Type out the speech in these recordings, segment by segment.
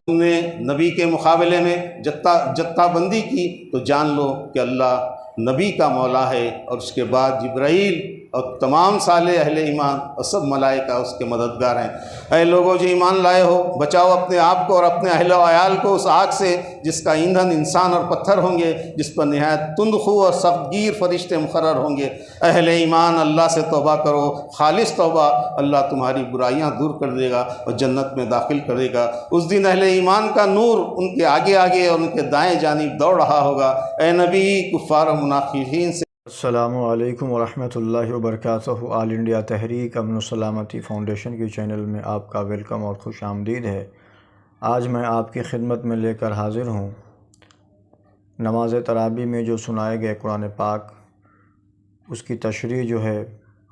تم نے نبی کے مقابلے میں جتہ بندی کی تو جان لو کہ اللہ نبی کا مولا ہے، اور اس کے بعد جبرائیل اور تمام صالح اہل ایمان اور سب ملائکہ اس کے مددگار ہیں۔ اے لوگوں جو ایمان لائے ہو، بچاؤ اپنے آپ کو اور اپنے اہل و عیال کو اس آگ سے جس کا ایندھن انسان اور پتھر ہوں گے، جس پر نہایت تند خو اور سخت گیر فرشتے مقرر ہوں گے۔ اہل ایمان اللہ سے توبہ کرو، خالص توبہ، اللہ تمہاری برائیاں دور کر دے گا اور جنت میں داخل کرے گا۔ اس دن اہل ایمان کا نور ان کے آگے آگے اور ان کے دائیں جانب دوڑ رہا ہوگا۔ اے نبی، کفار و منافقین سے السلام علیکم ورحمۃ اللہ وبرکاتہ۔ آل انڈیا تحریک امن و سلامتی فاؤنڈیشن کے چینل میں آپ کا ویلکم اور خوش آمدید ہے۔ آج میں آپ کی خدمت میں لے کر حاضر ہوں نماز تراویح میں جو سنائے گئے قرآن پاک، اس کی تشریح جو ہے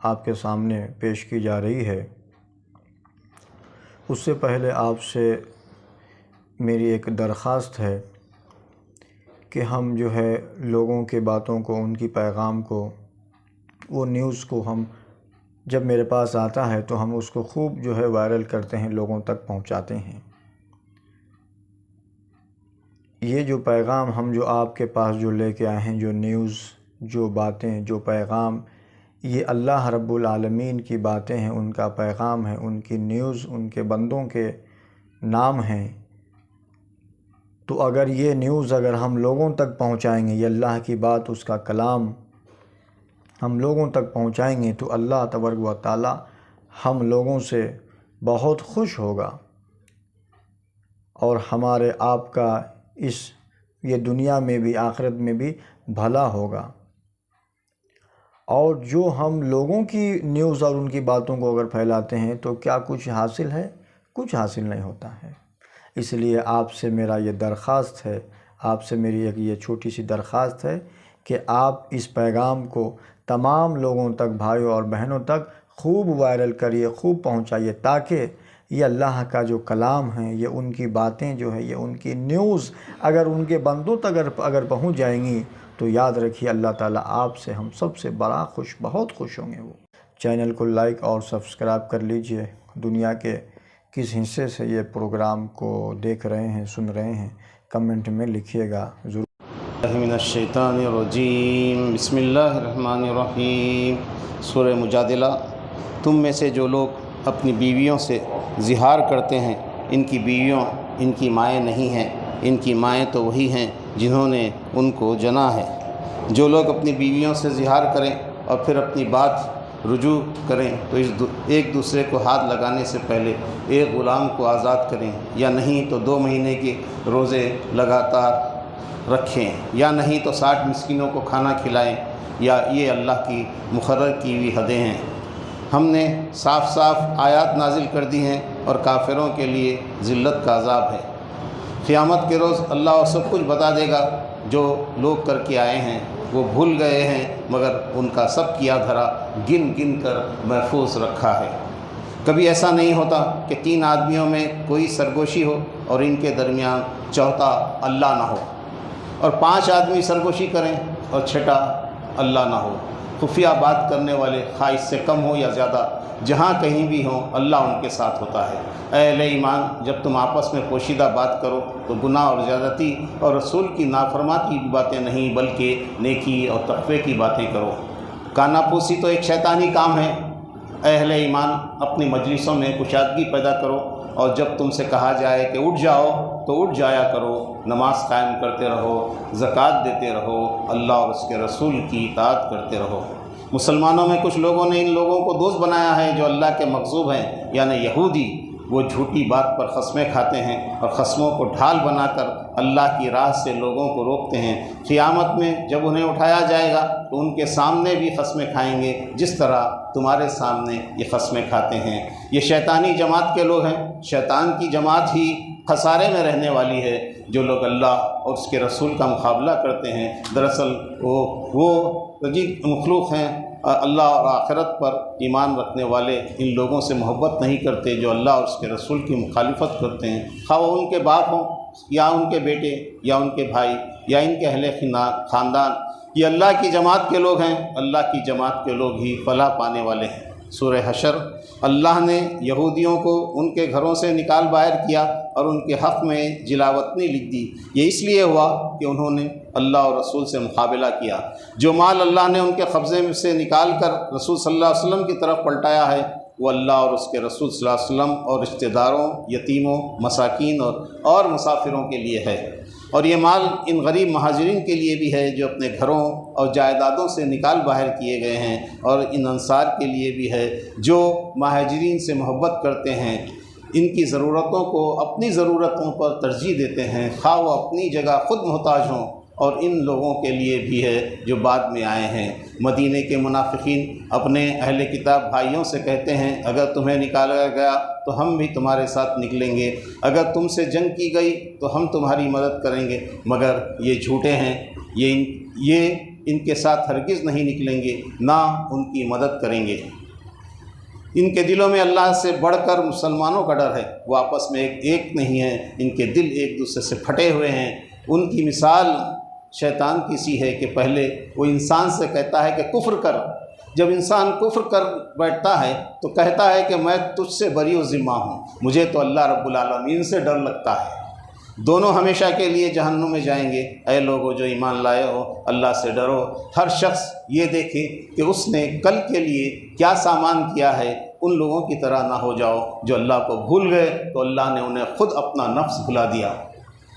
آپ کے سامنے پیش کی جا رہی ہے۔ اس سے پہلے آپ سے میری ایک درخواست ہے کہ ہم جو ہے لوگوں کے باتوں کو، ان کی پیغام کو، وہ نیوز کو ہم جب میرے پاس آتا ہے تو ہم اس کو خوب جو ہے وائرل کرتے ہیں، لوگوں تک پہنچاتے ہیں۔ یہ جو پیغام ہم جو آپ کے پاس جو لے کے آئے ہیں، جو نیوز، جو باتیں، جو پیغام، یہ اللہ رب العالمین کی باتیں ہیں، ان کا پیغام ہے، ان کی نیوز، ان کے بندوں کے نام ہیں۔ تو اگر یہ نیوز اگر ہم لوگوں تک پہنچائیں گے، یہ اللہ کی بات، اس کا کلام ہم لوگوں تک پہنچائیں گے تو اللہ تبارک و تعالی ہم لوگوں سے بہت خوش ہوگا، اور ہمارے آپ کا یہ دنیا میں بھی آخرت میں بھی بھلا ہوگا۔ اور جو ہم لوگوں کی نیوز اور ان کی باتوں کو اگر پھیلاتے ہیں تو کیا کچھ حاصل ہے؟ کچھ حاصل نہیں ہوتا ہے۔ اس لیے آپ سے میرا یہ درخواست ہے، آپ سے میری ایک یہ چھوٹی سی درخواست ہے کہ آپ اس پیغام کو تمام لوگوں تک، بھائیوں اور بہنوں تک خوب وائرل کریے، خوب پہنچائیے، تاکہ یہ اللہ کا جو کلام ہے، یہ ان کی باتیں جو ہے، یہ ان کی نیوز اگر ان کے بندوں تک اگر پہنچ جائیں گی تو یاد رکھیے اللہ تعالیٰ آپ سے، ہم سب سے بڑا خوش، بہت خوش ہوں گے وہ۔ چینل کو لائک اور سبسکرائب کر لیجئے۔ دنیا کے کس حصے سے یہ پروگرام کو دیکھ رہے ہیں، سن رہے ہیں، کمنٹ میں لکھیے گا ضرور۔ من الشیطان الرجیم، بسم اللہ الرحمن الرحیم۔ سورہ مجادلہ۔ تم میں سے جو لوگ اپنی بیویوں سے زہار کرتے ہیں، ان کی بیویوں ان کی مائیں نہیں ہیں، ان کی مائیں تو وہی ہیں جنہوں نے ان کو جنا ہے۔ جو لوگ اپنی بیویوں سے زہار کریں اور پھر اپنی بات رجوع کریں تو ایک دوسرے کو ہاتھ لگانے سے پہلے ایک غلام کو آزاد کریں، یا نہیں تو 2 مہینے کے روزے لگاتار رکھیں، یا نہیں تو 60 مسکینوں کو کھانا کھلائیں، یا یہ اللہ کی مقرر کی ہوئی حدیں ہیں۔ ہم نے صاف صاف آیات نازل کر دی ہیں، اور کافروں کے لیے ذلت کا عذاب ہے۔ قیامت کے روز اللہ وہ سب کچھ بتا دے گا جو لوگ کر کے آئے ہیں۔ وہ بھول گئے ہیں، مگر ان کا سب کیا دھرا گن گن کر محفوظ رکھا ہے۔ کبھی ایسا نہیں ہوتا کہ 3 آدمیوں میں کوئی سرگوشی ہو اور ان کے درمیان چوتھا اللہ نہ ہو، اور 5 آدمی سرگوشی کریں اور چھٹا اللہ نہ ہو۔ خفیہ بات کرنے والے خواہ اس سے کم ہو یا زیادہ، جہاں کہیں بھی ہوں اللہ ان کے ساتھ ہوتا ہے۔ اے اہل ایمان، جب تم آپس میں پوشیدہ بات کرو تو گناہ اور زیادتی اور رسول کی نافرمانی کی باتیں نہیں، بلکہ نیکی اور تقوی کی باتیں کرو۔ کانا پوسی تو ایک شیطانی کام ہے۔ اے اہل ایمان، اپنی مجلسوں میں کشادگی پیدا کرو، اور جب تم سے کہا جائے کہ اٹھ جاؤ تو اٹھ جایا کرو، نماز قائم کرتے رہو، زکوٰۃ دیتے رہو، اللہ اور اس کے رسول کی اطاعت کرتے رہو۔ مسلمانوں میں کچھ لوگوں نے ان لوگوں کو دوست بنایا ہے جو اللہ کے مغضوب ہیں، یعنی یہودی۔ وہ جھوٹی بات پر قسمیں کھاتے ہیں اور قسموں کو ڈھال بنا کر اللہ کی راہ سے لوگوں کو روکتے ہیں۔ قیامت میں جب انہیں اٹھایا جائے گا تو ان کے سامنے بھی قسمیں کھائیں گے، جس طرح تمہارے سامنے یہ قسمیں کھاتے ہیں۔ یہ شیطانی جماعت کے لوگ ہیں۔ شیطان کی جماعت ہی خسارے میں رہنے والی ہے۔ جو لوگ اللہ اور اس کے رسول کا مقابلہ کرتے ہیں، دراصل وہ رجیع مخلوق ہیں۔ اللہ اور آخرت پر ایمان رکھنے والے ان لوگوں سے محبت نہیں کرتے جو اللہ اور اس کے رسول کی مخالفت کرتے ہیں، خواہ وہ ان کے باپ ہوں یا ان کے بیٹے یا ان کے بھائی یا ان کے اہل خاندان۔ یہ اللہ کی جماعت کے لوگ ہیں۔ اللہ کی جماعت کے لوگ ہی فلاح پانے والے ہیں۔ سورہ حشر۔ اللہ نے یہودیوں کو ان کے گھروں سے نکال باہر کیا اور ان کے حق میں جلاوطنی لکھ دی۔ یہ اس لیے ہوا کہ انہوں نے اللہ اور رسول سے مقابلہ کیا۔ جو مال اللہ نے ان کے قبضے میں سے نکال کر رسول صلی اللہ علیہ وسلم کی طرف پلٹایا ہے وہ اللہ اور اس کے رسول صلی اللہ علیہ وسلم اور رشتہ داروں، یتیموں، مساکین اور مسافروں کے لیے ہے، اور یہ مال ان غریب مہاجرین کے لیے بھی ہے جو اپنے گھروں اور جائیدادوں سے نکال باہر کیے گئے ہیں، اور ان انصار کے لیے بھی ہے جو مہاجرین سے محبت کرتے ہیں، ان کی ضرورتوں کو اپنی ضرورتوں پر ترجیح دیتے ہیں، خواہ وہ اپنی جگہ خود محتاج ہوں، اور ان لوگوں کے لیے بھی ہے جو بعد میں آئے ہیں۔ مدینہ کے منافقین اپنے اہل کتاب بھائیوں سے کہتے ہیں اگر تمہیں نکالا گیا تو ہم بھی تمہارے ساتھ نکلیں گے، اگر تم سے جنگ کی گئی تو ہم تمہاری مدد کریں گے، مگر یہ جھوٹے ہیں، یہ ان کے ساتھ ہرگز نہیں نکلیں گے، نہ ان کی مدد کریں گے۔ ان کے دلوں میں اللہ سے بڑھ کر مسلمانوں کا ڈر ہے، وہ آپس میں ایک نہیں ہیں، ان کے دل ایک دوسرے سے پھٹے ہوئے ہیں۔ ان کی مثال شیطان کی سی ہے کہ پہلے وہ انسان سے کہتا ہے کہ کفر کر، جب انسان کفر کر بیٹھتا ہے تو کہتا ہے کہ میں تجھ سے بری و ذمہ ہوں، مجھے تو اللہ رب العالمین سے ڈر لگتا ہے۔ دونوں ہمیشہ کے لیے جہنم میں جائیں گے۔ اے لوگو جو ایمان لائے ہو اللہ سے ڈرو، ہر شخص یہ دیکھے کہ اس نے کل کے لیے کیا سامان کیا ہے، ان لوگوں کی طرح نہ ہو جاؤ جو اللہ کو بھول گئے تو اللہ نے انہیں خود اپنا نفس بھلا دیا۔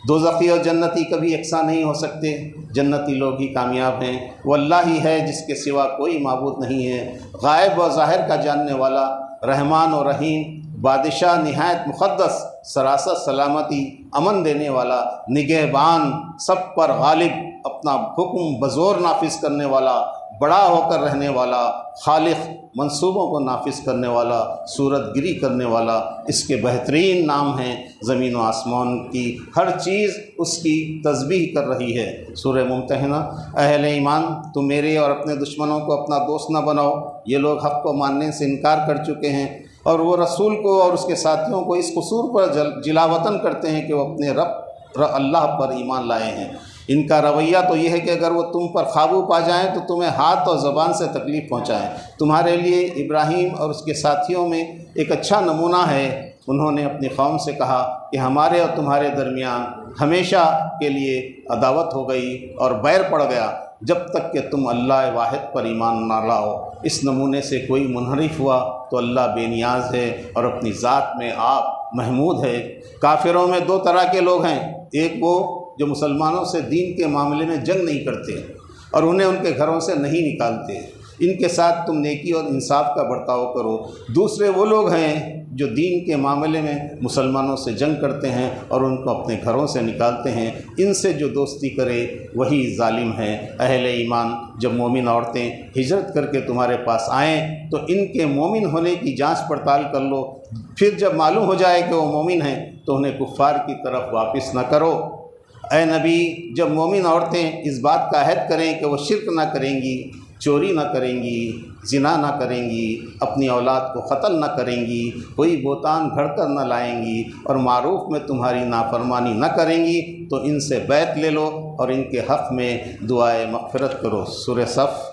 دوزخی اور جنتی کبھی یکساں نہیں ہو سکتے، جنتی لوگ ہی کامیاب ہیں، وہ اللہ ہی ہے جس کے سوا کوئی معبود نہیں ہے، غائب و ظاہر کا جاننے والا، رحمان و رحیم، بادشاہ نہایت مقدس، سراسر سلامتی، امن دینے والا، نگہبان، سب پر غالب، اپنا حکم بزور نافذ کرنے والا، بڑا ہو کر رہنے والا، خالق، منصوبوں کو نافذ کرنے والا، صورت گری کرنے والا۔ اس کے بہترین نام ہیں، زمین و آسمان کی ہر چیز اس کی تسبیح کر رہی ہے۔ سورہ ممتحنہ۔ اہل ایمان، تم میرے اور اپنے دشمنوں کو اپنا دوست نہ بناؤ، یہ لوگ حق کو ماننے سے انکار کر چکے ہیں، اور وہ رسول کو اور اس کے ساتھیوں کو اس قصور پر جلاوطن کرتے ہیں کہ وہ اپنے رب اللہ پر ایمان لائے ہیں۔ ان کا رویہ تو یہ ہے کہ اگر وہ تم پر قابو پا جائیں تو تمہیں ہاتھ اور زبان سے تکلیف پہنچائیں۔ تمہارے لیے ابراہیم اور اس کے ساتھیوں میں ایک اچھا نمونہ ہے، انہوں نے اپنی قوم سے کہا کہ ہمارے اور تمہارے درمیان ہمیشہ کے لیے عداوت ہو گئی اور بیر پڑ گیا جب تک کہ تم اللہ واحد پر ایمان نہ لاؤ۔ اس نمونے سے کوئی منحرف ہوا تو اللہ بے نیاز ہے اور اپنی ذات میں آپ محمود ہے۔ کافروں میں دو طرح کے لوگ ہیں، ایک وہ جو مسلمانوں سے دین کے معاملے میں جنگ نہیں کرتے اور انہیں ان کے گھروں سے نہیں نکالتے، ان کے ساتھ تم نیکی اور انصاف کا برتاؤ کرو۔ دوسرے وہ لوگ ہیں جو دین کے معاملے میں مسلمانوں سے جنگ کرتے ہیں اور ان کو اپنے گھروں سے نکالتے ہیں، ان سے جو دوستی کرے وہی ظالم ہے۔ اہل ایمان، جب مومن عورتیں ہجرت کر کے تمہارے پاس آئیں تو ان کے مومن ہونے کی جانچ پڑتال کر لو، پھر جب معلوم ہو جائے کہ وہ مومن ہیں تو انہیں کفار کی طرف واپس نہ کرو۔ اے نبی، جب مومن عورتیں اس بات کا عہد کریں کہ وہ شرک نہ کریں گی، چوری نہ کریں گی، زنا نہ کریں گی، اپنی اولاد کو قتل نہ کریں گی، کوئی بہتان گھڑ کر نہ لائیں گی اور معروف میں تمہاری نافرمانی نہ کریں گی تو ان سے بیعت لے لو اور ان کے حق میں دعائے مغفرت کرو۔ سورہ صف۔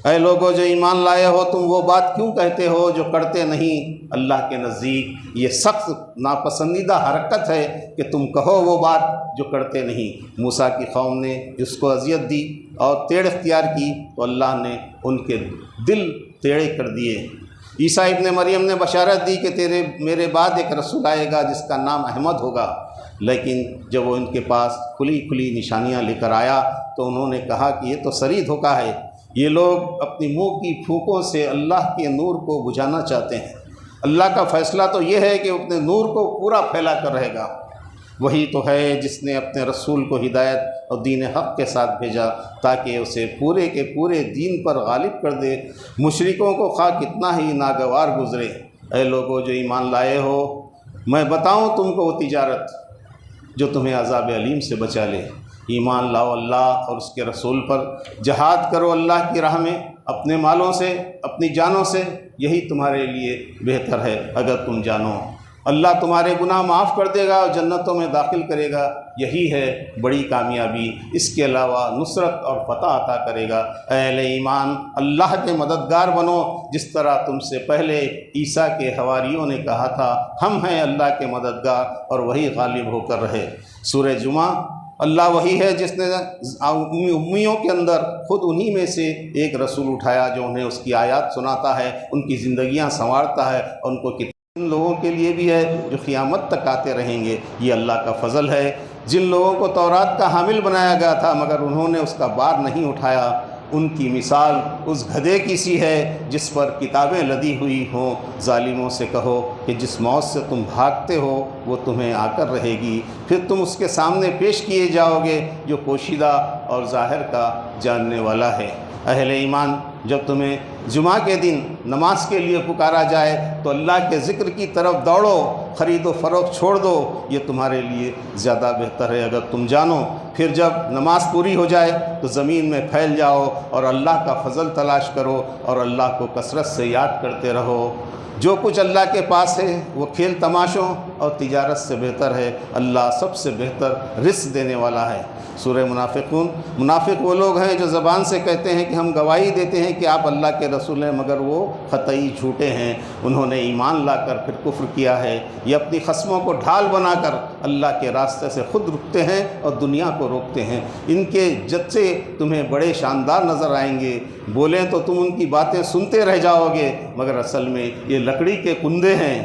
اے لوگو جو ایمان لائے ہو، تم وہ بات کیوں کہتے ہو جو کرتے نہیں؟ اللہ کے نزدیک یہ سخت ناپسندیدہ حرکت ہے کہ تم کہو وہ بات جو کرتے نہیں۔ موسیٰ کی قوم نے اس کو اذیت دی اور ٹیڑھ اختیار کی تو اللہ نے ان کے دل ٹیڑھے کر دیے۔ عیسیٰ ابن مریم نے بشارت دی کہ میرے بعد ایک رسول آئے گا جس کا نام احمد ہوگا، لیکن جب وہ ان کے پاس کھلی نشانیاں لے کر آیا تو انہوں نے کہا کہ یہ تو سری دھوکہ ہے، یہ لوگ اپنی منہ کی پھونکوں سے اللہ کے نور کو بجھانا چاہتے ہیں۔ اللہ کا فیصلہ تو یہ ہے کہ اپنے نور کو پورا پھیلا کر رہے گا۔ وہی تو ہے جس نے اپنے رسول کو ہدایت اور دین حق کے ساتھ بھیجا تاکہ اسے پورے کے پورے دین پر غالب کر دے، مشرکوں کو خواہ کتنا ہی ناگوار گزرے۔ اے لوگو جو ایمان لائے ہو، میں بتاؤں تم کو وہ تجارت جو تمہیں عذاب علیم سے بچا لے۔ ایمان لاؤ اللہ اور اس کے رسول پر، جہاد کرو اللہ کی راہ میں اپنے مالوں سے، اپنی جانوں سے، یہی تمہارے لیے بہتر ہے اگر تم جانو۔ اللہ تمہارے گناہ معاف کر دے گا اور جنتوں میں داخل کرے گا، یہی ہے بڑی کامیابی۔ اس کے علاوہ نصرت اور فتح عطا کرے گا۔ اے اہل ایمان، اللہ کے مددگار بنو، جس طرح تم سے پہلے عیسیٰ کے حواریوں نے کہا تھا ہم ہیں اللہ کے مددگار، اور وہی غالب ہو کر رہے۔ سورہ جمعہ، اللہ وہی ہے جس نے امیوں کے اندر خود انہی میں سے ایک رسول اٹھایا جو انہیں اس کی آیات سناتا ہے، ان کی زندگیاں سنوارتا ہے، اور ان کو ان لوگوں کے لیے بھی ہے جو قیامت تک آتے رہیں گے۔ یہ اللہ کا فضل ہے۔ جن لوگوں کو تورات کا حامل بنایا گیا تھا مگر انہوں نے اس کا بار نہیں اٹھایا، ان کی مثال اس گدھے کی سی ہے جس پر کتابیں لدی ہوئی ہوں۔ ظالموں سے کہو کہ جس موت سے تم بھاگتے ہو وہ تمہیں آ کر رہے گی، پھر تم اس کے سامنے پیش کیے جاؤ گے جو پوشیدہ اور ظاہر کا جاننے والا ہے۔ اہل ایمان، جب تمہیں جمعہ کے دن نماز کے لیے پکارا جائے تو اللہ کے ذکر کی طرف دوڑو، خرید و فروخت چھوڑ دو، یہ تمہارے لیے زیادہ بہتر ہے اگر تم جانو۔ پھر جب نماز پوری ہو جائے تو زمین میں پھیل جاؤ اور اللہ کا فضل تلاش کرو اور اللہ کو کثرت سے یاد کرتے رہو۔ جو کچھ اللہ کے پاس ہے وہ کھیل تماشوں اور تجارت سے بہتر ہے، اللہ سب سے بہتر رزق دینے والا ہے۔ سورہ منافقون، منافق وہ لوگ ہیں جو زبان سے کہتے ہیں کہ ہم گواہی دیتے ہیں کہ آپ اللہ کے رسول ہیں، مگر وہ قطعی جھوٹے ہیں۔ انہوں نے ایمان لا کر پھر کفر کیا ہے۔ یہ اپنی قسموں کو ڈھال بنا کر اللہ کے راستے سے خود رکتے ہیں اور دنیا کو روکتے ہیں۔ ان کے جتھے تمہیں بڑے شاندار نظر آئیں گے، بولیں تو تم ان کی باتیں سنتے رہ جاؤ گے، مگر اصل میں یہ لکڑی کے کندے ہیں،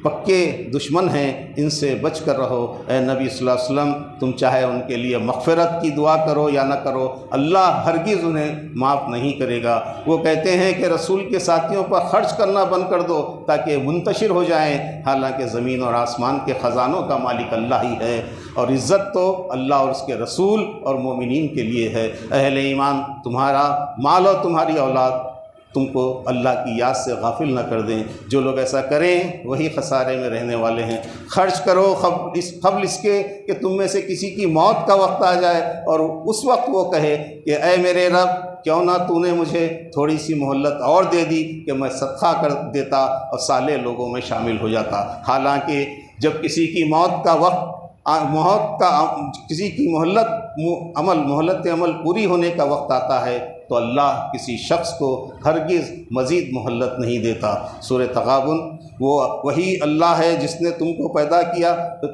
پکے دشمن ہیں، ان سے بچ کر رہو۔ اے نبی صلی اللہ علیہ وسلم، تم چاہے ان کے لیے مغفرت کی دعا کرو یا نہ کرو، اللہ ہرگز انہیں معاف نہیں کرے گا۔ وہ کہتے ہیں کہ رسول کے ساتھیوں پر خرچ کرنا بند کر دو تاکہ منتشر ہو جائیں، حالانکہ زمین اور آسمان کے خزانوں کا مالک اللہ ہی ہے، اور عزت تو اللہ اور اس کے رسول اور مومنین کے لیے ہے۔ اہل ایمان، تمہارا مال اور تمہاری اولاد تم کو اللہ کی یاد سے غافل نہ کر دیں۔ جو لوگ ایسا کریں وہی خسارے میں رہنے والے ہیں۔ خرچ کرو قبل اس کے کہ تم میں سے کسی کی موت کا وقت آ جائے اور اس وقت وہ کہے کہ اے میرے رب، کیوں نہ تو نے مجھے تھوڑی سی مہلت اور دے دی کہ میں صدقہ کر دیتا اور صالح لوگوں میں شامل ہو جاتا۔ حالانکہ جب کسی کی موت کا کسی کی مہلت عمل پوری ہونے کا وقت آتا ہے تو اللہ کسی شخص کو ہرگز مزید مہلت نہیں دیتا۔ سورہ تغابن، وہ وہی اللہ ہے جس نے تم کو پیدا کیا، تو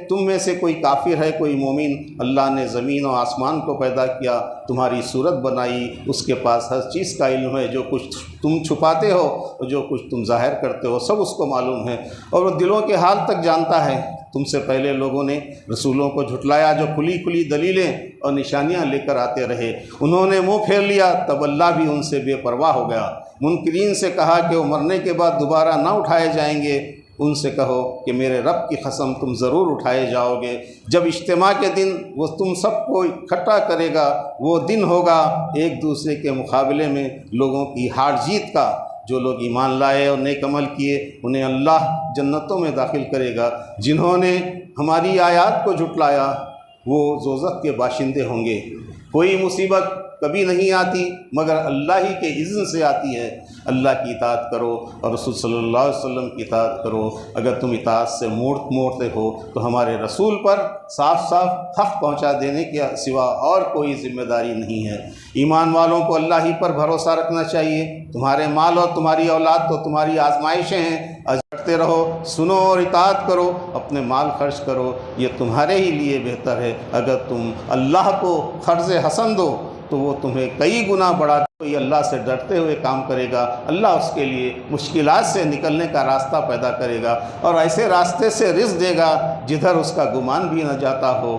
تم میں سے کوئی کافر ہے کوئی مومن؟ اللہ نے زمین و آسمان کو پیدا کیا، تمہاری صورت بنائی، اس کے پاس ہر چیز کا علم ہے، جو کچھ تم چھپاتے ہو اور جو کچھ تم ظاہر کرتے ہو سب اس کو معلوم ہے، اور وہ دلوں کے حال تک جانتا ہے۔ تم سے پہلے لوگوں نے رسولوں کو جھٹلایا جو کھلی کھلی دلیلیں اور نشانیاں لے کر آتے رہے، انہوں نے منہ پھیر لیا، تب اللہ بھی ان سے بے پرواہ ہو گیا۔ منکرین سے کہا کہ وہ مرنے کے بعد دوبارہ نہ اٹھائے جائیں گے، ان سے کہو کہ میرے رب کی قسم تم ضرور اٹھائے جاؤ گے۔ جب اجتماع کے دن وہ تم سب کو اکٹھا کرے گا، وہ دن ہوگا ایک دوسرے کے مقابلے میں لوگوں کی ہار جیت کا۔ جو لوگ ایمان لائے اور نیک عمل کیے انہیں اللہ جنتوں میں داخل کرے گا، جنہوں نے ہماری آیات کو جھٹلایا وہ دوزخ کے باشندے ہوں گے۔ کوئی مصیبت کبھی نہیں آتی مگر اللہ ہی کے اذن سے آتی ہے۔ اللہ کی اطاعت کرو اور رسول صلی اللہ علیہ وسلم کی اطاعت کرو۔ اگر تم اطاعت سے موڑتے ہو تو ہمارے رسول پر صاف صاف حق پہنچا دینے کے سوا اور کوئی ذمہ داری نہیں ہے۔ ایمان والوں کو اللہ ہی پر بھروسہ رکھنا چاہیے۔ تمہارے مال اور تمہاری اولاد تو تمہاری آزمائشیں ہیں، کرتے رہو، سنو اور اطاعت کرو، اپنے مال خرچ کرو، یہ تمہارے ہی لیے بہتر ہے۔ اگر تم اللہ کو قرض حسن دو تو وہ تمہیں کئی گنا بڑھا کوئی اللہ سے ڈرتے ہوئے کام کرے گا، اللہ اس کے لیے مشکلات سے نکلنے کا راستہ پیدا کرے گا اور ایسے راستے سے رزق دے گا جدھر اس کا گمان بھی نہ جاتا ہو۔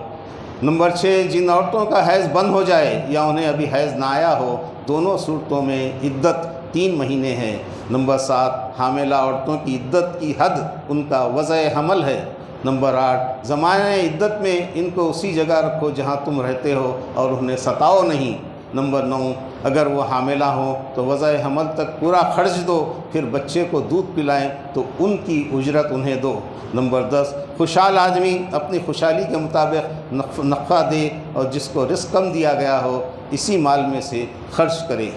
نمبر 6، جن عورتوں کا حیض بند ہو جائے یا انہیں ابھی حیض نہ آیا ہو، دونوں صورتوں میں عدت 3 مہینے ہے۔ نمبر 7، حاملہ عورتوں کی عدت کی حد ان کا وضع حمل ہے۔ نمبر 8، زمانۂ عدت میں ان کو اسی جگہ رکھو جہاں تم رہتے ہو اور انہیں ستاؤ نہیں۔ نمبر 9، اگر وہ حاملہ ہوں تو وضع حمل تک پورا خرچ دو، پھر بچے کو دودھ پلائیں تو ان کی اجرت انہیں دو۔ نمبر 10، خوشحال آدمی اپنی خوشحالی کے مطابق نفقہ دے اور جس کو رزق کم دیا گیا ہو اسی مال میں سے خرچ کرے۔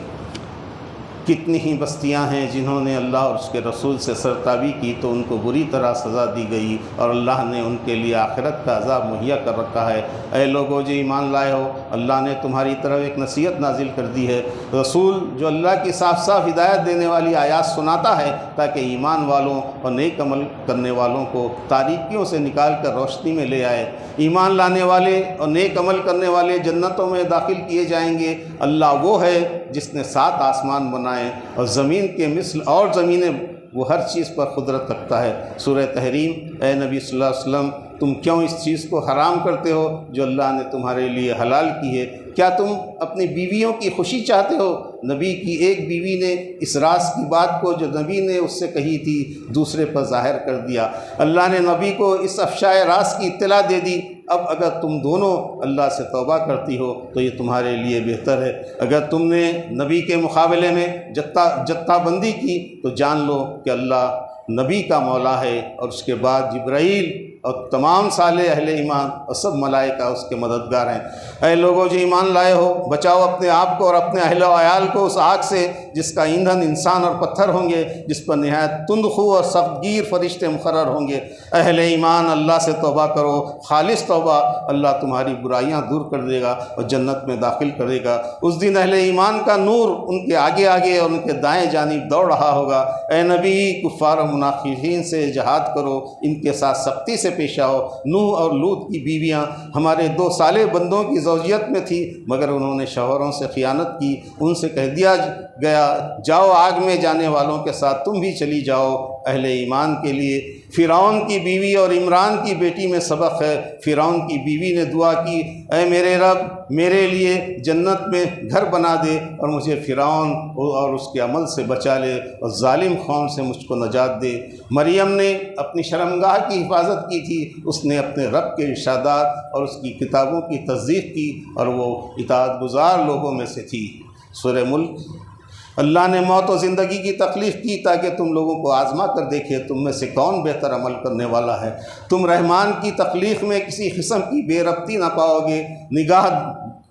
کتنی ہی بستیاں ہیں جنہوں نے اللہ اور اس کے رسول سے سرتابی کی تو ان کو بری طرح سزا دی گئی اور اللہ نے ان کے لیے آخرت کا عذاب مہیا کر رکھا ہے۔ اے لوگو جو ایمان لائے ہو، اللہ نے تمہاری طرف ایک نصیحت نازل کر دی ہے، رسول جو اللہ کی صاف صاف ہدایت دینے والی آیات سناتا ہے تاکہ ایمان والوں اور نیک عمل کرنے والوں کو تاریکیوں سے نکال کر روشنی میں لے آئے۔ ایمان لانے والے اور نیک عمل کرنے والے جنتوں میں داخل کیے جائیں گے۔ اللہ وہ ہے جس نے 7 آسمان بنائے اور زمین کے مثل اور زمینیں، وہ ہر چیز پر قدرت رکھتا ہے۔ سورہ تحریم۔ اے نبی صلی اللہ علیہ وسلم، تم کیوں اس چیز کو حرام کرتے ہو جو اللہ نے تمہارے لیے حلال کی ہے؟ کیا تم اپنی بیویوں کی خوشی چاہتے ہو؟ نبی کی ایک بیوی نے اس راز کی بات کو جو نبی نے اس سے کہی تھی دوسرے پر ظاہر کر دیا۔ اللہ نے نبی کو اس افشائے راز کی اطلاع دے دی۔ اب اگر تم دونوں اللہ سے توبہ کرتی ہو تو یہ تمہارے لیے بہتر ہے۔ اگر تم نے نبی کے مقابلے میں جتھا بندی کی تو جان لو کہ اللہ نبی کا مولا ہے، اور اس کے بعد جبرائیل اور تمام صالح اہل ایمان اور سب ملائکہ اس کے مددگار ہیں۔ اے لوگوں جو ایمان لائے ہو، بچاؤ اپنے آپ کو اور اپنے اہل و عیال کو اس آگ سے جس کا ایندھن انسان اور پتھر ہوں گے، جس پر نہایت تند خو اور سخت گیر فرشتے مقرر ہوں گے۔ اہل ایمان اللہ سے توبہ کرو، خالص توبہ، اللہ تمہاری برائیاں دور کر دے گا اور جنت میں داخل کرے گا۔ اس دن اہل ایمان کا نور ان کے آگے آگے اور ان کے دائیں جانب دوڑ رہا ہوگا۔ اے نبی، کفار و منافقین سے جہاد کرو، ان کے ساتھ سختی سے پیش آؤ۔ نوح اور لوط کی بیویاں ہمارے 2 صالح بندوں کی زوجیت میں تھی، مگر انہوں نے شوہروں سے خیانت کی۔ ان سے کہہ دیا گیا، جاؤ آگ میں جانے والوں کے ساتھ تم بھی چلی جاؤ۔ اہل ایمان کے لیے فرعون کی بیوی اور عمران کی بیٹی میں سبق ہے۔ فرعون کی بیوی نے دعا کی، اے میرے رب، میرے لیے جنت میں گھر بنا دے اور مجھے فرعون اور اس کے عمل سے بچا لے اور ظالم قوم سے مجھ کو نجات دے۔ مریم نے اپنی شرمگاہ کی حفاظت کی تھی، اس نے اپنے رب کے ارشادات اور اس کی کتابوں کی تصدیق کی اور وہ اطاعت گزار لوگوں میں سے تھی۔ سورہ ملک۔ اللہ نے موت و زندگی کی تخلیق کی تاکہ تم لوگوں کو آزما کر دیکھے تم میں سے کون بہتر عمل کرنے والا ہے۔ تم رحمان کی تخلیق میں کسی قسم کی بے ربطی نہ پاؤ گے۔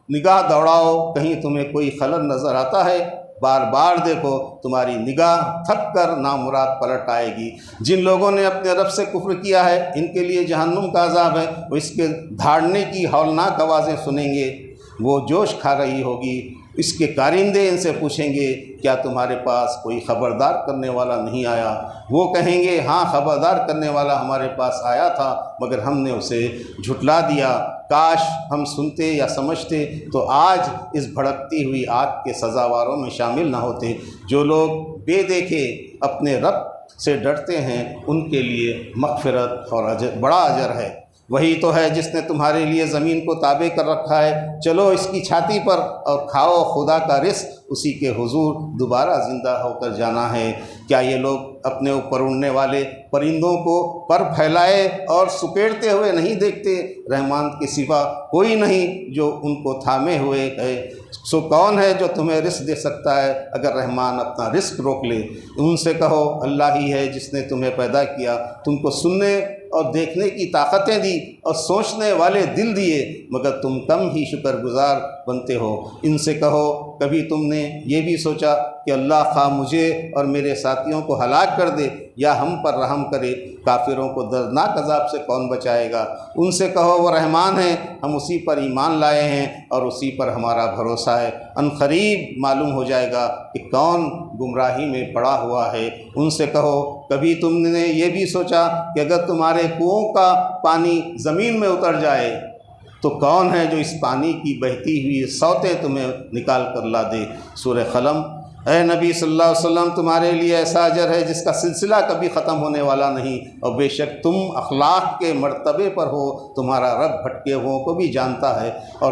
نگاہ دوڑاؤ، کہیں تمہیں کوئی خلل نظر آتا ہے؟ بار بار دیکھو، تمہاری نگاہ تھک کر نامراد پلٹ آئے گی۔ جن لوگوں نے اپنے رب سے کفر کیا ہے ان کے لیے جہنم کا عذاب ہے، وہ اس کے دھاڑنے کی ہولناک آوازیں سنیں گے۔ وہ جوش کھا رہی ہوگی، اس کے کارندے ان سے پوچھیں گے، کیا تمہارے پاس کوئی خبردار کرنے والا نہیں آیا؟ وہ کہیں گے، ہاں خبردار کرنے والا ہمارے پاس آیا تھا مگر ہم نے اسے جھٹلا دیا۔ کاش ہم سنتے یا سمجھتے تو آج اس بھڑکتی ہوئی آگ کے سزاواروں میں شامل نہ ہوتے۔ جو لوگ بے دیکھے اپنے رب سے ڈرتے ہیں ان کے لیے مغفرت اور بڑا اجر ہے۔ وہی تو ہے جس نے تمہارے لیے زمین کو تابع کر رکھا ہے، چلو اس کی چھاتی پر اور کھاؤ خدا کا رزق، اسی کے حضور دوبارہ زندہ ہو کر جانا ہے۔ کیا یہ لوگ اپنے اوپر اڑنے والے پرندوں کو پر پھیلائے اور سپیڑتے ہوئے نہیں دیکھتے؟ رحمان کے سوا کوئی نہیں جو ان کو تھامے ہوئے ہے۔ سو کون ہے جو تمہیں رزق دے سکتا ہے اگر رحمان اپنا رزق روک لے؟ ان سے کہو، اللہ ہی ہے جس نے تمہیں پیدا کیا، تم کو سننے اور دیکھنے کی طاقتیں دی اور سوچنے والے دل دیے، مگر تم کم ہی شکر گزار بنتے ہو۔ ان سے کہو، کبھی تم نے یہ بھی سوچا کہ اللہ خواہ مجھے اور میرے ساتھیوں کو ہلاک کر دے یا ہم پر رحم کرے؟ کافروں کو دردناک عذاب سے کون بچائے گا؟ ان سے کہو، وہ رحمان ہیں، ہم اسی پر ایمان لائے ہیں اور اسی پر ہمارا بھروسہ ہے۔ ان قریب معلوم ہو جائے گا کہ کون گمراہی میں پڑا ہوا ہے۔ ان سے کہو، کبھی تم نے یہ بھی سوچا کہ اگر تمہارے کنوؤں کا پانی زمین میں اتر جائے تو کون ہے جو اس پانی کی بہتی ہوئی سوتیں تمہیں نکال کر لا دے؟ سورہ قلم۔ اے نبی صلی اللہ علیہ وسلم، تمہارے لیے ایسا اجر ہے جس کا سلسلہ کبھی ختم ہونے والا نہیں، اور بے شک تم اخلاق کے مرتبے پر ہو۔ تمہارا رب بھٹکے ہوئوں کو بھی جانتا ہے اور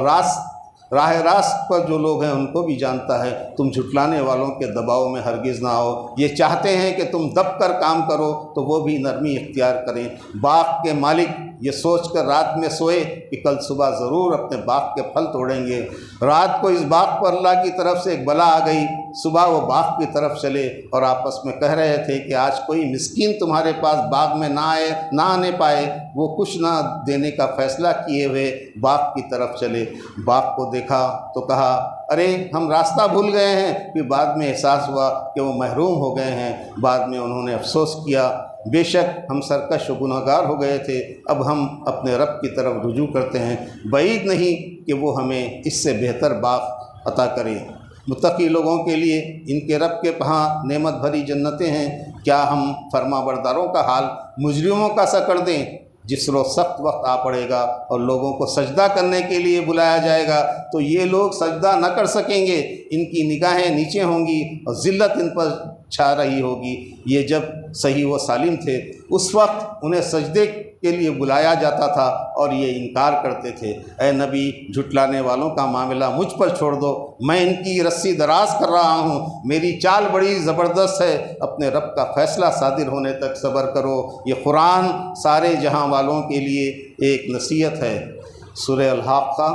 راہ راست پر جو لوگ ہیں ان کو بھی جانتا ہے۔ تم جھٹلانے والوں کے دباؤ میں ہرگز نہ ہو۔ یہ چاہتے ہیں کہ تم دب کر کام کرو تو وہ بھی نرمی اختیار کریں۔ باغ کے مالک یہ سوچ کر رات میں سوئے کہ کل صبح ضرور اپنے باغ کے پھل توڑیں گے۔ رات کو اس باغ پر اللہ کی طرف سے ایک بلا آ گئی صبح وہ باغ کی طرف چلے اور آپس میں کہہ رہے تھے کہ آج کوئی مسکین تمہارے پاس باغ میں نہ آنے پائے، وہ کچھ نہ دینے کا فیصلہ کیے ہوئے باغ کی طرف چلے۔ باغ کو دیکھا تو کہا ارے ہم راستہ بھول گئے ہیں، پھر بعد میں احساس ہوا کہ وہ محروم ہو گئے ہیں۔ بعد میں انہوں نے افسوس کیا، بے شک ہم سرکش و گنہگار ہو گئے تھے، اب ہم اپنے رب کی طرف رجوع کرتے ہیں، بعید نہیں کہ وہ ہمیں اس سے بہتر باغ عطا کرے۔ متقی لوگوں کے لیے ان کے رب کے ہاں نعمت بھری جنتیں ہیں۔ کیا ہم فرما برداروں کا حال مجرموں کا سا کر دیں؟ جس روز سخت وقت آ پڑے گا اور لوگوں کو سجدہ کرنے کے لیے بلایا جائے گا تو یہ لوگ سجدہ نہ کر سکیں گے، ان کی نگاہیں نیچے ہوں گی اور ذلت ان پر چھا رہی ہوگی۔ یہ جب صحیح و سالم تھے اس وقت انہیں سجدے کے لیے بلایا جاتا تھا اور یہ انکار کرتے تھے۔ اے نبی، جھٹلانے والوں کا معاملہ مجھ پر چھوڑ دو، میں ان کی رسی دراز کر رہا ہوں، میری چال بڑی زبردست ہے، اپنے رب کا فیصلہ صادر ہونے تک صبر کرو۔ یہ قرآن سارے جہاں والوں کے لیے ایک نصیحت ہے۔ سورہ الحاقہ۔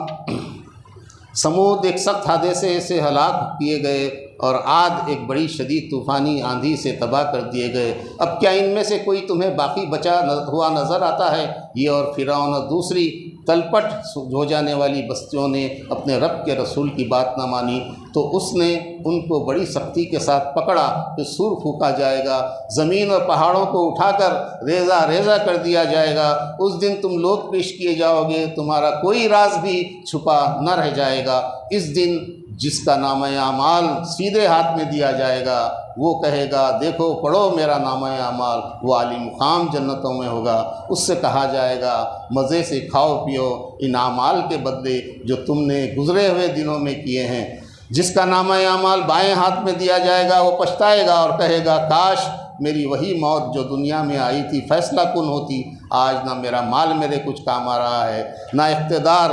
سمود ایک سخت حادثے سے ہلاک کیے گئے اور عاد ایک بڑی شدید طوفانی آندھی سے تباہ کر دیے گئے۔ اب کیا ان میں سے کوئی تمہیں باقی بچا ہوا نظر آتا ہے؟ یہ اور فرعون اور دوسری تلپٹ ہو جانے والی بستیوں نے اپنے رب کے رسول کی بات نہ مانی تو اس نے ان کو بڑی سختی کے ساتھ پکڑا، پھر سور پھونکا جائے گا، زمین اور پہاڑوں کو اٹھا کر ریزہ ریزہ کر دیا جائے گا۔ اس دن تم لوگ پیش کیے جاؤ گے، تمہارا کوئی راز بھی چھپا نہ رہ جائے گا۔ اس دن جس کا نامہ اعمال سیدھے ہاتھ میں دیا جائے گا وہ کہے گا دیکھو پڑھو میرا نامہ اعمال، وہ عالی مقام جنتوں میں ہوگا۔ اس سے کہا جائے گا مزے سے کھاؤ پیو ان اعمال کے بدلے جو تم نے گزرے ہوئے دنوں میں کیے ہیں۔ جس کا نامہ اعمال بائیں ہاتھ میں دیا جائے گا وہ پچھتائے گا اور کہے گا کاش میری وہی موت جو دنیا میں آئی تھی فیصلہ کن ہوتی، آج نہ میرا مال میرے کچھ کام آ رہا ہے نہ اقتدار۔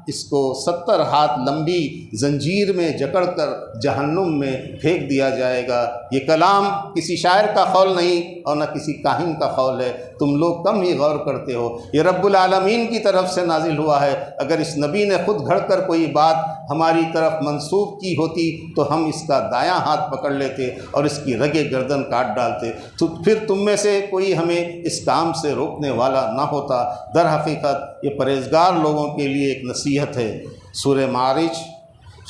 اس کو 70 ہاتھ لمبی زنجیر میں جکڑ کر جہنم میں پھینک دیا جائے گا۔ یہ کلام کسی شاعر کا قول نہیں اور نہ کسی کاہن کا قول ہے، تم لوگ کم ہی غور کرتے ہو۔ یہ رب العالمین کی طرف سے نازل ہوا ہے۔ اگر اس نبی نے خود گھڑ کر کوئی بات ہماری طرف منسوب کی ہوتی تو ہم اس کا دایاں ہاتھ پکڑ لیتے اور اس کی رگے گردن کاٹ ڈالتے، تو پھر تم میں سے کوئی ہمیں اس کام سے روکنے والا نہ ہوتا۔ در حقیقت یہ پرہیزگار لوگوں کے لیے ایک نصیحت ہے۔ سورہ معارج۔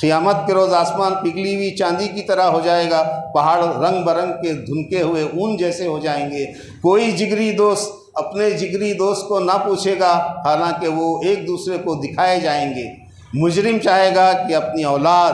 قیامت کے روز آسمان پگھلی ہوئی چاندی کی طرح ہو جائے گا، پہاڑ رنگ برنگ کے دھنکے ہوئے اون جیسے ہو جائیں گے۔ کوئی جگری دوست اپنے جگری دوست کو نہ پوچھے گا، حالانکہ وہ ایک دوسرے کو دکھائے جائیں گے۔ مجرم چاہے گا کہ اپنی اولاد،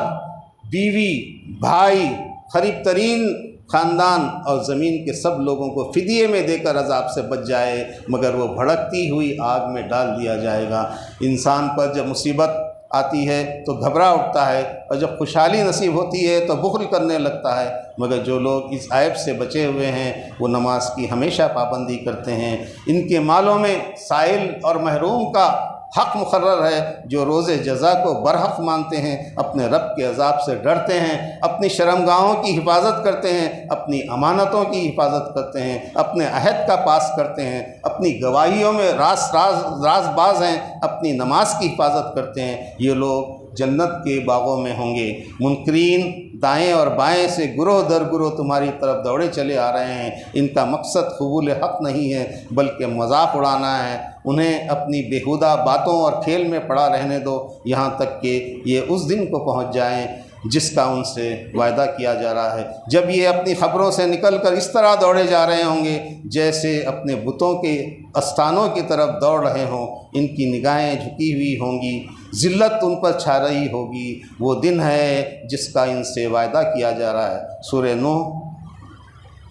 بیوی، بھائی، قریب ترین خاندان اور زمین کے سب لوگوں کو فدیے میں دے کر عذاب سے بچ جائے، مگر وہ بھڑکتی ہوئی آگ میں ڈال دیا جائے گا۔ انسان پر جب مصیبت آتی ہے تو گھبرا اٹھتا ہے اور جب خوشحالی نصیب ہوتی ہے تو بخل کرنے لگتا ہے، مگر جو لوگ اس عیب سے بچے ہوئے ہیں وہ نماز کی ہمیشہ پابندی کرتے ہیں۔ ان کے مالوں میں سائل اور محروم کا حق مقرر ہے، جو روز جزا کو برحق مانتے ہیں، اپنے رب کے عذاب سے ڈرتے ہیں، اپنی شرمگاہوں کی حفاظت کرتے ہیں، اپنی امانتوں کی حفاظت کرتے ہیں، اپنے عہد کا پاس کرتے ہیں، اپنی گواہیوں میں راز باز ہیں، اپنی نماز کی حفاظت کرتے ہیں، یہ لوگ جنت کے باغوں میں ہوں گے۔ منکرین دائیں اور بائیں سے گروہ در گروہ تمہاری طرف دوڑے چلے آ رہے ہیں، ان کا مقصد قبول حق نہیں ہے بلکہ مذاق اڑانا ہے۔ انہیں اپنی بیہودہ باتوں اور کھیل میں پڑا رہنے دو یہاں تک کہ یہ اس دن کو پہنچ جائیں جس کا ان سے وعدہ کیا جا رہا ہے، جب یہ اپنی خبروں سے نکل کر اس طرح دوڑے جا رہے ہوں گے جیسے اپنے بتوں کے استانوں کی طرف دوڑ رہے ہوں۔ ان کی نگاہیں جھکی ہوئی ہوں گی، ذلت ان پر چھا رہی ہوگی۔ وہ دن ہے جس کا ان سے وعدہ کیا جا رہا ہے۔ سورہ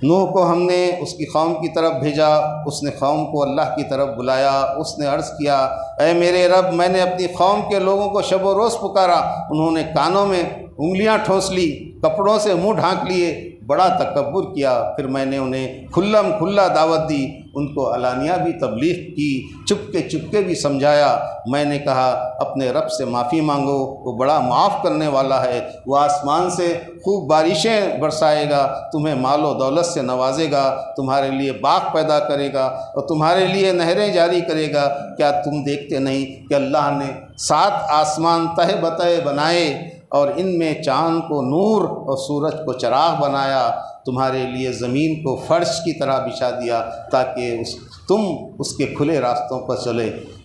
نوح کو ہم نے اس کی قوم کی طرف بھیجا، اس نے قوم کو اللہ کی طرف بلایا۔ اس نے عرض کیا اے میرے رب، میں نے اپنی قوم کے لوگوں کو شب و روز پکارا، انہوں نے کانوں میں انگلیاں ٹھونس لی، کپڑوں سے منہ ڈھانک لیے، بڑا تکبر کیا۔ پھر میں نے انہیں کھلم کھلا دعوت دی، ان کو علانیہ بھی تبلیغ کی، چپکے بھی سمجھایا۔ میں نے کہا اپنے رب سے معافی مانگو، وہ بڑا معاف کرنے والا ہے، وہ آسمان سے خوب بارشیں برسائے گا، تمہیں مال و دولت سے نوازے گا، تمہارے لیے باغ پیدا کرے گا اور تمہارے لیے نہریں جاری کرے گا۔ کیا تم دیکھتے نہیں کہ اللہ نے 7 آسمان تہہ بتہ بنائے اور ان میں چاند کو نور اور سورج کو چراغ بنایا، تمہارے لیے زمین کو فرش کی طرح بچھا دیا تاکہ تم اس کے کھلے راستوں پر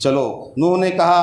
چلو۔ نوح نے کہا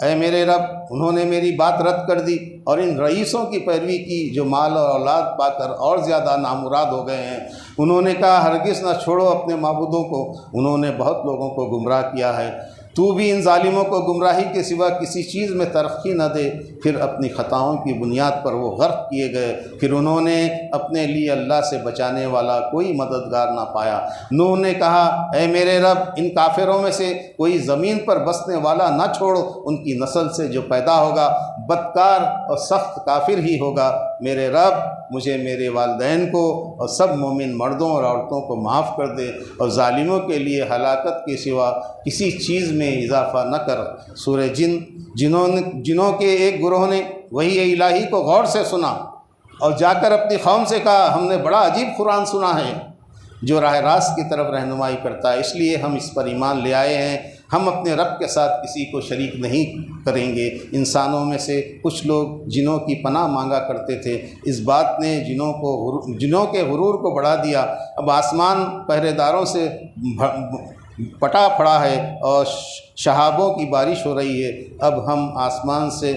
اے میرے رب، انہوں نے میری بات رد کر دی اور ان رئیسوں کی پیروی کی جو مال اور اولاد پا کر اور زیادہ نامراد ہو گئے ہیں۔ انہوں نے کہا ہرگز نہ چھوڑو اپنے معبودوں کو، انہوں نے بہت لوگوں کو گمراہ کیا ہے۔ تو بھی ان ظالموں کو گمراہی کے سوا کسی چیز میں ترقی نہ دے۔ پھر اپنی خطاؤں کی بنیاد پر وہ غرق کیے گئے، پھر انہوں نے اپنے لیے اللہ سے بچانے والا کوئی مددگار نہ پایا۔ نوح نے کہا اے میرے رب، ان کافروں میں سے کوئی زمین پر بسنے والا نہ چھوڑ، ان کی نسل سے جو پیدا ہوگا بدکار اور سخت کافر ہی ہوگا۔ میرے رب، مجھے، میرے والدین کو اور سب مومن مردوں اور عورتوں کو معاف کر دے، اور ظالموں کے لیے ہلاکت کے سوا کسی چیز میں اضافہ نہ کر۔ سورہ جن۔ جنوں کے ایک گروہ نے وحی الہی کو غور سے سنا اور جا کر اپنی قوم سے کہا ہم نے بڑا عجیب قرآن سنا ہے جو راہ راست کی طرف رہنمائی کرتا ہے، اس لیے ہم اس پر ایمان لے آئے ہیں۔ ہم اپنے رب کے ساتھ کسی کو شریک نہیں کریں گے۔ انسانوں میں سے کچھ لوگ جنوں کی پناہ مانگا کرتے تھے، اس بات نے جنوں کے غرور کو بڑھا دیا۔ اب آسمان پہرے داروں سے پٹا پڑا ہے اور شہابوں کی بارش ہو رہی ہے۔ اب ہم آسمان سے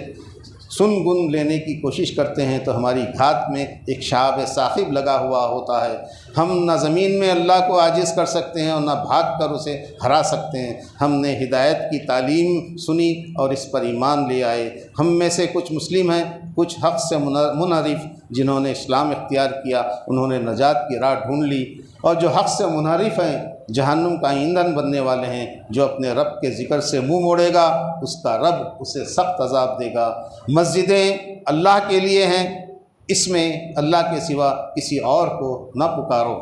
سن گن لینے کی کوشش کرتے ہیں تو ہماری گھات میں ایک شہاب ثاقب لگا ہوا ہوتا ہے۔ ہم نہ زمین میں اللہ کو عاجز کر سکتے ہیں اور نہ بھاگ کر اسے ہرا سکتے ہیں۔ ہم نے ہدایت کی تعلیم سنی اور اس پر ایمان لے آئے۔ ہم میں سے کچھ مسلم ہیں، کچھ حق سے منحرف۔ جنہوں نے اسلام اختیار کیا انہوں نے نجات کی راہ ڈھونڈ لی، اور جو حق سے منحرف ہیں جہنم کا ایندھن بننے والے ہیں۔ جو اپنے رب کے ذکر سے منہ موڑے گا اس کا رب اسے سخت عذاب دے گا۔ مسجدیں اللہ کے لیے ہیں، اس میں اللہ کے سوا کسی اور کو نہ پکارو۔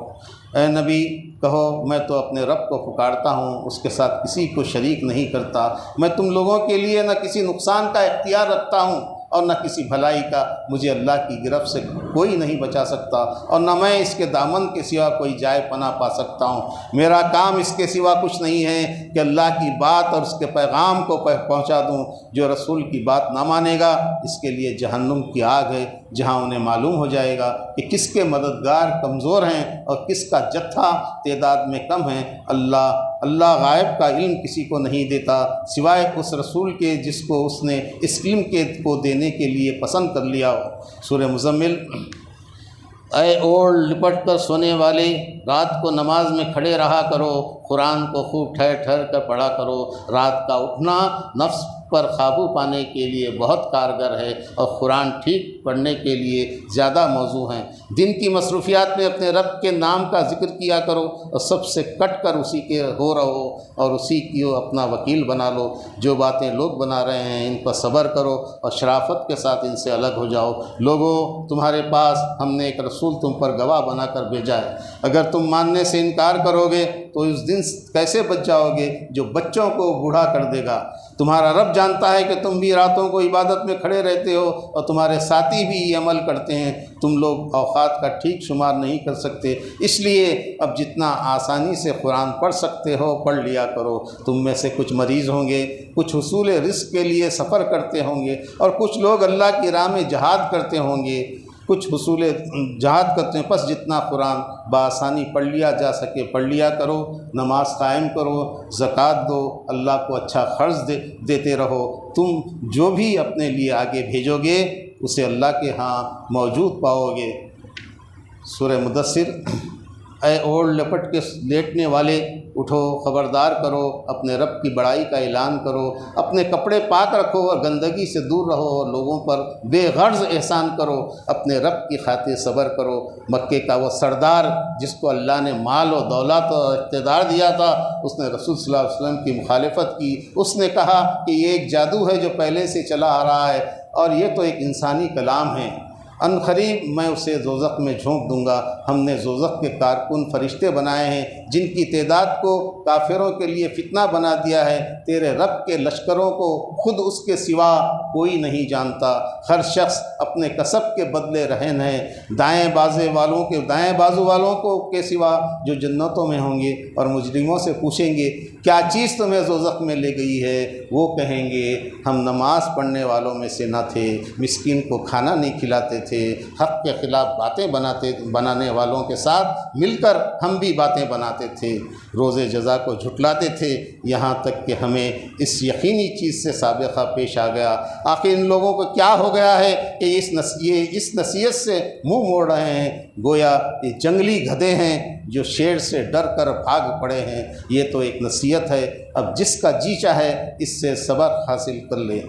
اے نبی کہو میں تو اپنے رب کو پکارتا ہوں، اس کے ساتھ کسی کو شریک نہیں کرتا۔ میں تم لوگوں کے لیے نہ کسی نقصان کا اختیار رکھتا ہوں اور نہ کسی بھلائی کا۔ مجھے اللہ کی گرفت سے کوئی نہیں بچا سکتا اور نہ میں اس کے دامن کے سوا کوئی جائے پناہ پا سکتا ہوں۔ میرا کام اس کے سوا کچھ نہیں ہے کہ اللہ کی بات اور اس کے پیغام کو پہنچا دوں۔ جو رسول کی بات نہ مانے گا اس کے لیے جہنم کی آگ ہے، جہاں انہیں معلوم ہو جائے گا کہ کس کے مددگار کمزور ہیں اور کس کا جتھا تعداد میں کم ہے۔ اللہ غائب کا علم کسی کو نہیں دیتا سوائے اس رسول کے جس کو اس نے اس علم کو دینے کے لیے پسند کر لیا ہو۔ سورہ مزمل۔ اے اوڑھ لپٹ کر سونے والے، رات کو نماز میں کھڑے رہا کرو، قرآن کو خوب ٹھہر ٹھہر کر پڑھا کرو۔ رات کا اٹھنا نفس پر قابو پانے کے لیے بہت کارگر ہے اور قرآن ٹھیک پڑھنے کے لیے زیادہ موزوں ہیں۔ دن کی مصروفیات میں اپنے رب کے نام کا ذکر کیا کرو اور سب سے کٹ کر اسی کے ہو رہو اور اسی کی اپنا وکیل بنا لو۔ جو باتیں لوگ بنا رہے ہیں ان پر صبر کرو اور شرافت کے ساتھ ان سے الگ ہو جاؤ۔ لوگوں، تمہارے پاس ہم نے ایک رسول تم پر گواہ بنا کر بھیجا ہے۔ اگر تم ماننے سے انکار کرو گے تو اس دن کیسے بچ جاؤ گے جو بچوں کو بوڑھا کر دے گا۔ تمہارا رب جانتا ہے کہ تم بھی راتوں کو عبادت میں کھڑے رہتے ہو اور تمہارے ساتھی بھی یہ عمل کرتے ہیں۔ تم لوگ اوقات کا ٹھیک شمار نہیں کر سکتے، اس لیے اب جتنا آسانی سے قرآن پڑھ سکتے ہو پڑھ لیا کرو۔ تم میں سے کچھ مریض ہوں گے، کچھ حصول رزق کے لیے سفر کرتے ہوں گے اور کچھ لوگ اللہ کی راہ میں جہاد کرتے ہوں گے۔ کچھ حصول جہاد کرتے ہیں، پس جتنا قرآن بآسانی پڑھ لیا جا سکے پڑھ لیا کرو۔ نماز قائم کرو، زکوٰۃ دو، اللہ کو اچھا قرض دیتے رہو۔ تم جو بھی اپنے لیے آگے بھیجو گے اسے اللہ کے ہاں موجود پاؤ گے۔ سورہ مدثر۔ اے اوڑھ لپٹ کے لیٹنے والے، اٹھو، خبردار کرو، اپنے رب کی بڑائی کا اعلان کرو، اپنے کپڑے پاک رکھو اور گندگی سے دور رہو اور لوگوں پر بے غرض احسان کرو، اپنے رب کی خاطر صبر کرو۔ مکے کا وہ سردار جس کو اللہ نے مال و دولت اور اقتدار دیا تھا، اس نے رسول صلی اللہ علیہ وسلم کی مخالفت کی۔ اس نے کہا کہ یہ ایک جادو ہے جو پہلے سے چلا آ رہا ہے اور یہ تو ایک انسانی کلام ہے۔ ان قریب میں اسے دوزخ میں جھونک دوں گا۔ ہم نے دوزخ کے کارکن فرشتے بنائے ہیں جن کی تعداد کو کافروں کے لیے فتنہ بنا دیا ہے۔ تیرے رب کے لشکروں کو خود اس کے سوا کوئی نہیں جانتا۔ ہر شخص اپنے کسب کے بدلے رہن ہے۔ دائیں بازو والوں کو کے سوا جو جنتوں میں ہوں گے، اور مجرموں سے پوچھیں گے کیا چیز تمہیں دوزخ میں لے گئی ہے؟ وہ کہیں گے ہم نماز پڑھنے والوں میں سے نہ تھے، مسکین کو کھانا نہیں کھلاتے تھے، حق کے خلاف باتیں بنانے والوں کے ساتھ مل کر ہم بھی باتیں بناتے تھے، روز جزا کو جھٹلاتے تھے، یہاں تک کہ ہمیں اس یقینی چیز سے سابقہ پیش آ گیا۔ آخر ان لوگوں کو کیا ہو گیا ہے کہ یہ اس نصیحت سے منہ موڑ رہے ہیں؟ گویا یہ جنگلی گدھے ہیں جو شیر سے ڈر کر بھاگ پڑے ہیں۔ یہ تو ایک نصیحت ہے، اب جس کا جی چاہے اس سے سبق حاصل کر لے۔